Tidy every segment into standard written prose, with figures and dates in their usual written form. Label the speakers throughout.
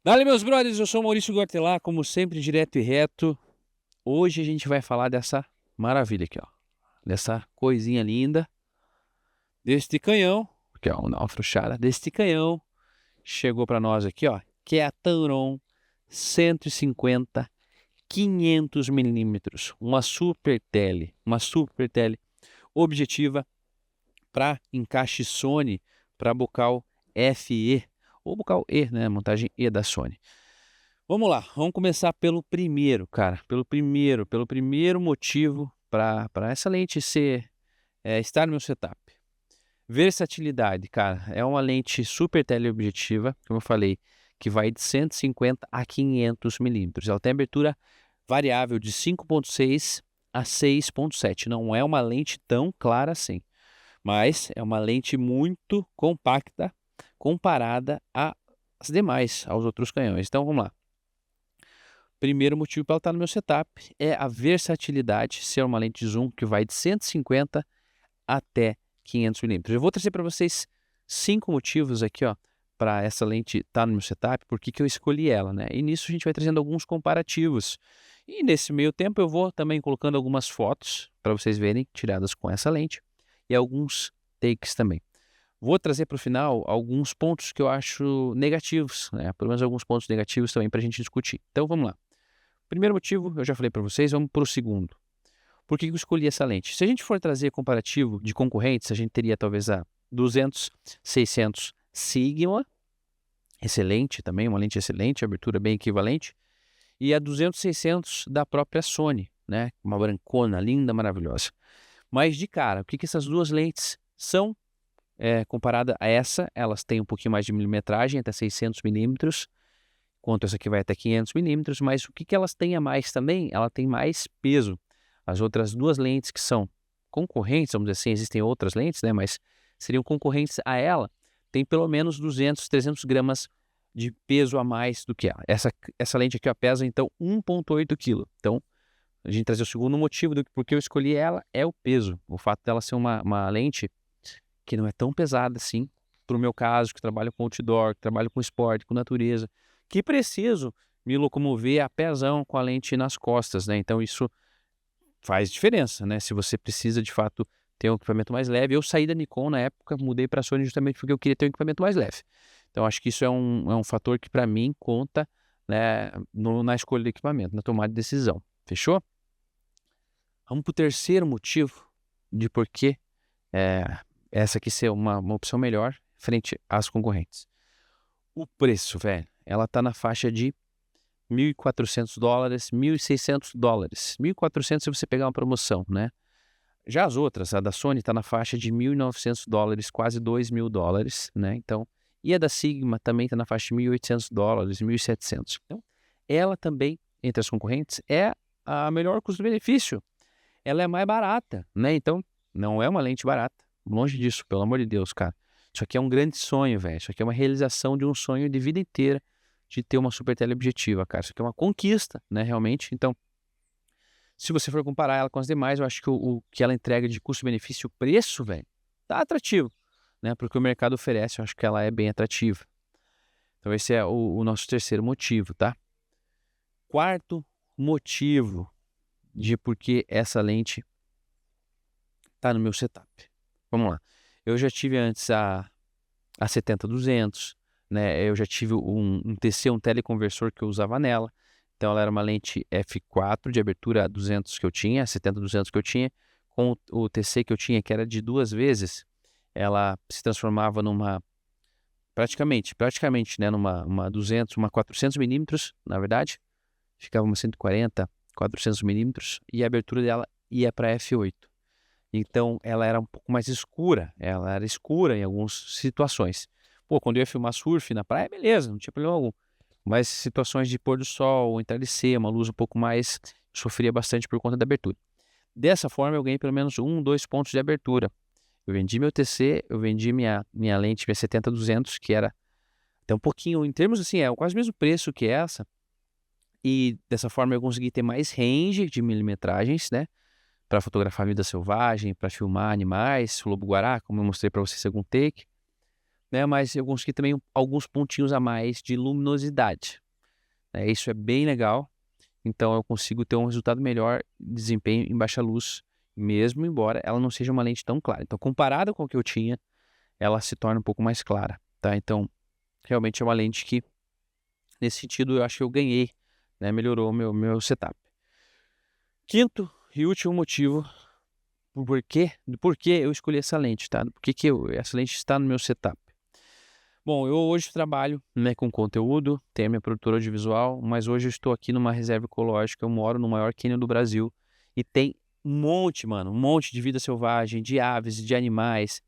Speaker 1: Dale, meus brothers, eu sou o Maurício Guartelá, como sempre, direto e reto. Hoje a gente vai falar dessa maravilha aqui, ó. Dessa coisinha linda, deste canhão, que é uma afrouxada, deste canhão. Chegou para nós aqui, ó, que é a Tamron 150 500 milímetros. Uma super tele objetiva para encaixe Sony, para bocal FE, ou bocal E, né, montagem E da Sony. Vamos lá, vamos começar pelo primeiro, cara, pelo primeiro motivo para essa lente estar no meu setup. Versatilidade, cara, é uma lente super teleobjetiva, como eu falei, que vai de 150 a 500 milímetros. Ela tem abertura variável de 5.6 a 6.7. Não é uma lente tão clara assim, mas é uma lente muito compacta comparada às demais, aos outros canhões. Então vamos lá. Primeiro motivo para ela estar no meu setup é a versatilidade, ser uma lente zoom que vai de 150 até 500 milímetros. Eu vou trazer para vocês 5 motivos aqui, ó, para essa lente estar no meu setup, por que eu escolhi ela, né? E nisso a gente vai trazendo alguns comparativos. E nesse meio tempo eu vou também colocando algumas fotos para vocês verem, tiradas com essa lente, e alguns takes também. Vou trazer para o final alguns pontos que eu acho negativos, né? Pelo menos alguns pontos negativos também para a gente discutir. Então vamos lá. Primeiro motivo, eu já falei para vocês, vamos para o segundo. Por que eu escolhi essa lente? Se a gente for trazer comparativo de concorrentes, a gente teria talvez a 200, 600 Sigma, excelente também, uma lente excelente, abertura bem equivalente, e a 200, 600 da própria Sony, né? Uma brancona, linda, maravilhosa. Mas de cara, o que essas duas lentes são comparada a essa? Elas têm um pouquinho mais de milimetragem, até 600 milímetros, enquanto essa aqui vai até 500 milímetros, mas o que elas têm a mais também? Ela tem mais peso. As outras duas lentes que são concorrentes, vamos dizer assim, existem outras lentes, né, mas seriam concorrentes a ela, tem pelo menos 200, 300 gramas de peso a mais do que ela. Essa lente aqui, ó, pesa então 1,8 kg. Então, a gente trazer o segundo motivo do porque eu escolhi ela é o peso. O fato dela ser uma lente que não é tão pesada assim, para o meu caso, que trabalho com outdoor, que trabalho com esporte, com natureza, que preciso me locomover a pezão com a lente nas costas, né? Então isso faz diferença, né? Se você precisa de fato ter um equipamento mais leve. Eu saí da Nikon na época, mudei para a Sony justamente porque eu queria ter um equipamento mais leve. Então acho que isso é um fator que para mim conta, né, na escolha do equipamento, na tomada de decisão. Fechou? Vamos para o terceiro motivo de por que essa aqui ser uma opção melhor frente às concorrentes. O preço, velho, ela tá na faixa de $1.400, $1.600. 1.400 se você pegar uma promoção, né? Já as outras, a da Sony tá na faixa de $1.900, quase $2.000, né? Então, e a da Sigma também tá na faixa de $1.800, 1.700. Então, ela também, entre as concorrentes, é a melhor custo-benefício. Ela é mais barata, né? Então, não é uma lente barata. Longe disso, pelo amor de Deus, cara. Isso aqui é um grande sonho, velho. Isso aqui é uma realização de um sonho de vida inteira de ter uma super teleobjetiva, cara. Isso aqui é uma conquista, né, realmente. Então, se você for comparar ela com as demais, eu acho que o que ela entrega de custo-benefício, preço, velho, tá atrativo, né? Porque o mercado oferece, eu acho que ela é bem atrativa. Então, esse é o nosso terceiro motivo, tá? Quarto motivo de por que essa lente tá no meu setup. Vamos lá. Eu já tive antes a 70-200, né? Eu já tive um TC, um teleconversor que eu usava nela. Então ela era uma lente f4 de abertura 200 que eu tinha, 70-200 que eu tinha, com o TC que eu tinha, que era de 2 vezes, ela se transformava numa, praticamente, né? Uma 200, uma 400 milímetros, na verdade. Ficava uma 140, 400 milímetros, e a abertura dela ia para f8. Então ela era um pouco mais escura, ela era escura em algumas situações. Pô, quando eu ia filmar surf na praia, beleza, não tinha problema algum. Mas situações de pôr do sol, entardecer, uma luz um pouco mais, sofria bastante por conta da abertura. Dessa forma eu ganhei pelo menos 2 pontos de abertura. Eu vendi meu TC, eu vendi minha lente, minha 70-200, que era até um pouquinho, em termos assim, é quase o mesmo preço que essa. E dessa forma eu consegui ter mais range de milimetragens, né? Para fotografar vida selvagem, para filmar animais, lobo-guará, como eu mostrei para vocês em algum take, né? Mas eu consegui também alguns pontinhos a mais de luminosidade, né? Isso é bem legal. Então eu consigo ter um resultado melhor de desempenho em baixa luz, mesmo embora ela não seja uma lente tão clara. Então, comparada com o que eu tinha, ela se torna um pouco mais clara, tá? Então, realmente é uma lente que, nesse sentido, eu acho que eu ganhei, né? Melhorou o meu setup. Quinto e último motivo do porquê eu escolhi essa lente, tá? Por que essa lente está no meu setup? Bom, eu hoje trabalho, né, com conteúdo, tenho a minha produtora audiovisual, mas hoje eu estou aqui numa reserva ecológica, eu moro no maior cânion do Brasil e tem um monte, mano, um monte de vida selvagem, de aves, de animais.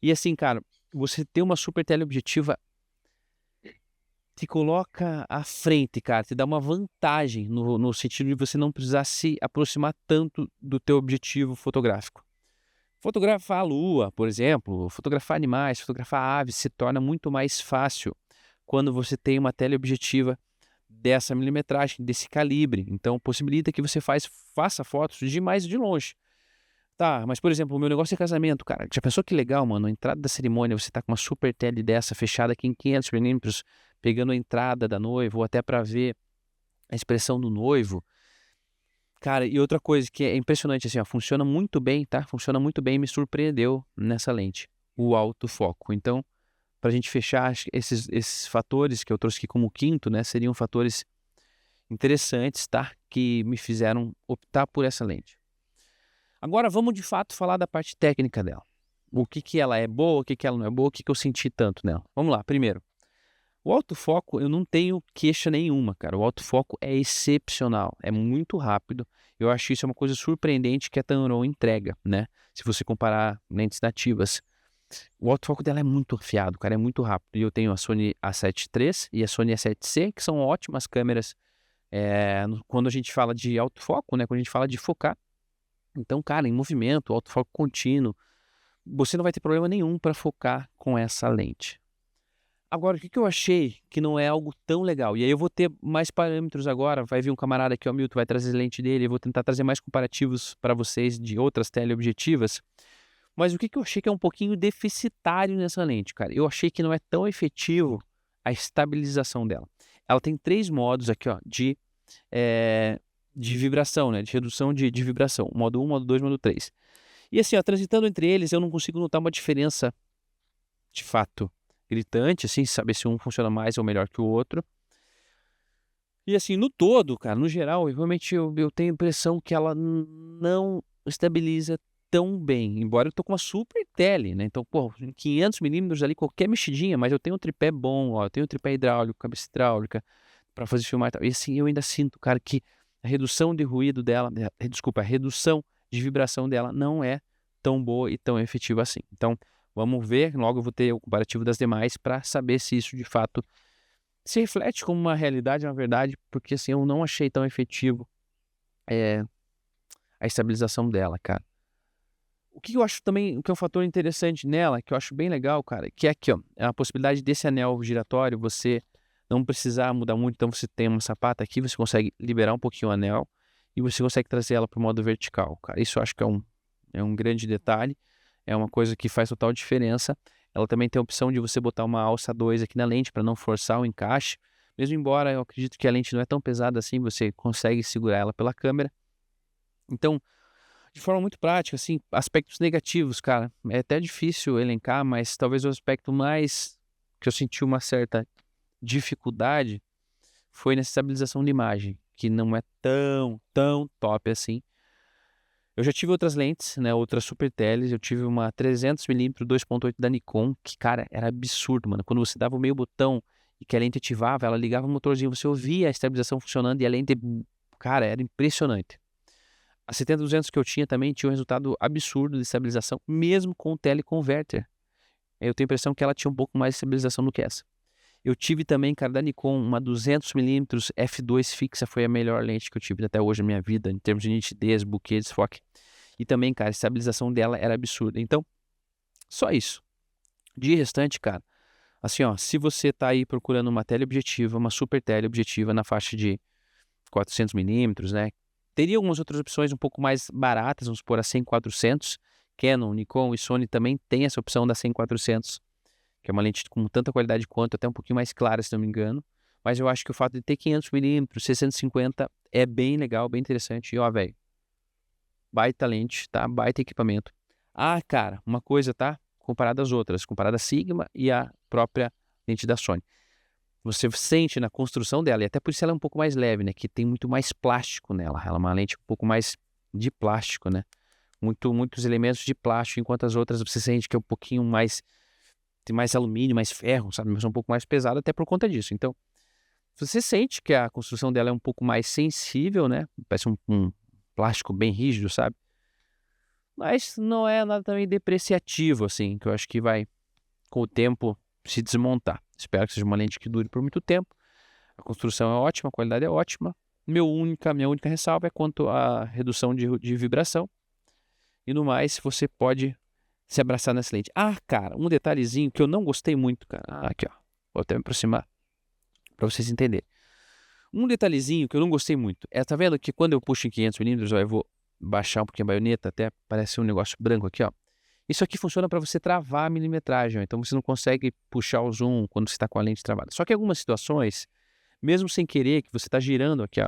Speaker 1: E assim, cara, você ter uma super teleobjetiva te coloca à frente, cara, te dá uma vantagem no sentido de você não precisar se aproximar tanto do teu objetivo fotográfico. Fotografar a lua, por exemplo, fotografar animais, fotografar aves se torna muito mais fácil quando você tem uma teleobjetiva dessa milimetragem, desse calibre. Então, possibilita que você faça fotos de mais de longe. Tá, mas por exemplo, o meu negócio é casamento, cara. Já pensou que legal, mano? A entrada da cerimônia, você tá com uma super tele dessa fechada aqui em 500 milímetros, pegando a entrada da noiva, ou até para ver a expressão do noivo. Cara, e outra coisa que é impressionante, assim, ó, funciona muito bem, tá? Funciona muito bem e me surpreendeu nessa lente, o autofoco. Então, pra gente fechar, acho que esses fatores que eu trouxe aqui como quinto, né, seriam fatores interessantes, tá? Que me fizeram optar por essa lente. Agora vamos de fato falar da parte técnica dela. O que que ela é boa, o que que ela não é boa, o que que eu senti tanto nela. Vamos lá, primeiro. O autofoco, eu não tenho queixa nenhuma, cara. O autofoco é excepcional, é muito rápido. Eu acho isso uma coisa surpreendente que a Tamron entrega, né? Se você comparar lentes nativas. O autofoco dela é muito afiado, cara, é muito rápido. E eu tenho a Sony A7 III e a Sony A7C, que são ótimas câmeras quando a gente fala de autofoco, né? Quando a gente fala de focar. Então, cara, em movimento, autofoco contínuo, você não vai ter problema nenhum para focar com essa lente. Agora, o que que eu achei que não é algo tão legal? E aí eu vou ter mais parâmetros agora, vai vir um camarada aqui, o Milton, vai trazer a lente dele, eu vou tentar trazer mais comparativos para vocês de outras teleobjetivas. Mas o que que eu achei que é um pouquinho deficitário nessa lente, cara? Eu achei que não é tão efetivo a estabilização dela. Ela tem 3 modos aqui, ó, de vibração, né? De redução de vibração. Modo 1, modo 2, modo 3. E assim, ó, transitando entre eles, eu não consigo notar uma diferença de fato gritante, assim, saber se um funciona mais ou melhor que o outro. E assim, no todo, cara, no geral, realmente eu tenho a impressão que ela não estabiliza tão bem, embora eu tô com uma super tele, né? Então, pô, em 500 milímetros ali, qualquer mexidinha, mas eu tenho um tripé bom, ó, eu tenho um tripé hidráulico, cabeça hidráulica, para fazer filmar e tal. E assim, eu ainda sinto, cara, que a redução de ruído dela, desculpa, a redução de vibração dela não é tão boa e tão efetiva assim. Então, vamos ver, logo eu vou ter o comparativo das demais para saber se isso de fato se reflete como uma realidade, na verdade, porque assim, eu não achei tão efetivo é, a estabilização dela, cara. O que eu acho também, o que é um fator interessante nela, que eu acho bem legal, cara, que é aqui, ó, é a possibilidade desse anel giratório, você não precisar mudar muito, então você tem uma sapata aqui, você consegue liberar um pouquinho o anel e você consegue trazer ela para o modo vertical, cara. Isso eu acho que é um grande detalhe, é uma coisa que faz total diferença. Ela também tem a opção de você botar uma alça 2 aqui na lente para não forçar o encaixe, mesmo embora eu acredito que a lente não é tão pesada assim, você consegue segurar ela pela câmera. Então, de forma muito prática, assim, aspectos negativos, cara, é até difícil elencar, mas talvez o aspecto mais que eu senti uma certa dificuldade foi nessa estabilização de imagem, que não é tão top assim. Eu já tive outras lentes, né, outras super teles, eu tive uma 300mm 2.8 da Nikon, que, cara, era absurdo, mano. Quando você dava o meio botão e que a lente ativava, ela ligava o motorzinho, você ouvia a estabilização funcionando e a lente, cara, era impressionante. A 70-200 que eu tinha também tinha um resultado absurdo de estabilização, mesmo com o teleconverter. Eu tenho a impressão que ela tinha um pouco mais de estabilização do que essa. Eu tive também, cara, da Nikon, uma 200mm f2 fixa, foi a melhor lente que eu tive até hoje na minha vida, em termos de nitidez, bokeh, desfoque. E também, cara, a estabilização dela era absurda. Então, só isso. De restante, cara, assim, ó, se você tá aí procurando uma teleobjetiva, uma super teleobjetiva na faixa de 400mm, né? Teria algumas outras opções um pouco mais baratas, vamos supor a 100-400. Canon, Nikon e Sony também tem essa opção da 100-400, que é uma lente com tanta qualidade quanto, até um pouquinho mais clara, se não me engano. Mas eu acho que o fato de ter 500mm, 650 é bem legal, bem interessante. E ó, velho, baita lente, tá? Baita equipamento. Ah, cara, uma coisa, tá? Comparada às outras, comparada a Sigma e a própria lente da Sony. Você sente na construção dela, e até por isso ela é um pouco mais leve, né? Que tem muito mais plástico nela. Ela é uma lente um pouco mais de plástico, né? Muitos elementos de plástico, enquanto as outras você sente que é um pouquinho mais, tem mais alumínio, mais ferro, sabe? Mas é um pouco mais pesado até por conta disso. Então, você sente que a construção dela é um pouco mais sensível, né? Parece um plástico bem rígido, sabe? Mas não é nada também depreciativo, assim, que eu acho que vai, com o tempo, se desmontar. Espero que seja uma lente que dure por muito tempo. A construção é ótima, a qualidade é ótima. Minha única ressalva é quanto à redução de vibração. E no mais, você pode se abraçar nessa lente. Ah, cara, um detalhezinho que eu não gostei muito, cara. Aqui, ó. Vou até me aproximar para vocês entenderem. Um detalhezinho que eu não gostei muito. Tá vendo que quando eu puxo em 500mm, ó, eu vou baixar um pouquinho a baioneta, até parece um negócio branco aqui, ó. Isso aqui funciona para você travar a milimetragem, ó. Então você não consegue puxar o zoom quando você está com a lente travada. Só que em algumas situações, mesmo sem querer, que você está girando aqui,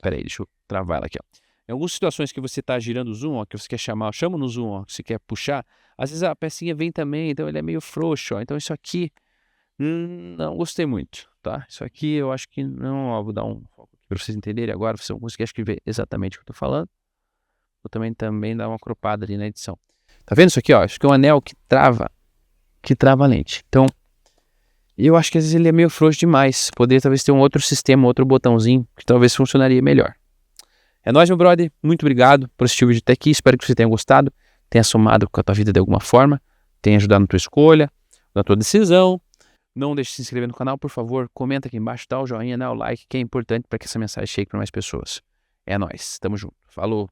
Speaker 1: peraí, deixa eu travar ela aqui, ó. Em algumas situações que você está girando o zoom, ó, que você quer chamar, chama no zoom, ó, que você quer puxar, às vezes a pecinha vem também, então ele é meio frouxo, ó. Então isso aqui, não gostei muito, tá? Isso aqui eu acho que não, ó, vou dar um foco aqui para vocês entenderem agora, vocês vão conseguir acho que ver exatamente o que eu tô falando. Vou também dar uma cropada ali na edição. Tá vendo isso aqui, ó? Acho que é um anel que trava a lente. Então, eu acho que às vezes ele é meio frouxo demais. Poderia talvez ter um outro sistema, outro botãozinho, que talvez funcionaria melhor. É nóis, meu brother. Muito obrigado por assistir o vídeo até aqui. Espero que você tenha gostado, tenha somado com a tua vida de alguma forma, tenha ajudado na tua escolha, na tua decisão. Não deixe de se inscrever no canal, por favor. Comenta aqui embaixo, dá o joinha, dá o like, que é importante para que essa mensagem chegue para mais pessoas. É nóis. Tamo junto. Falou.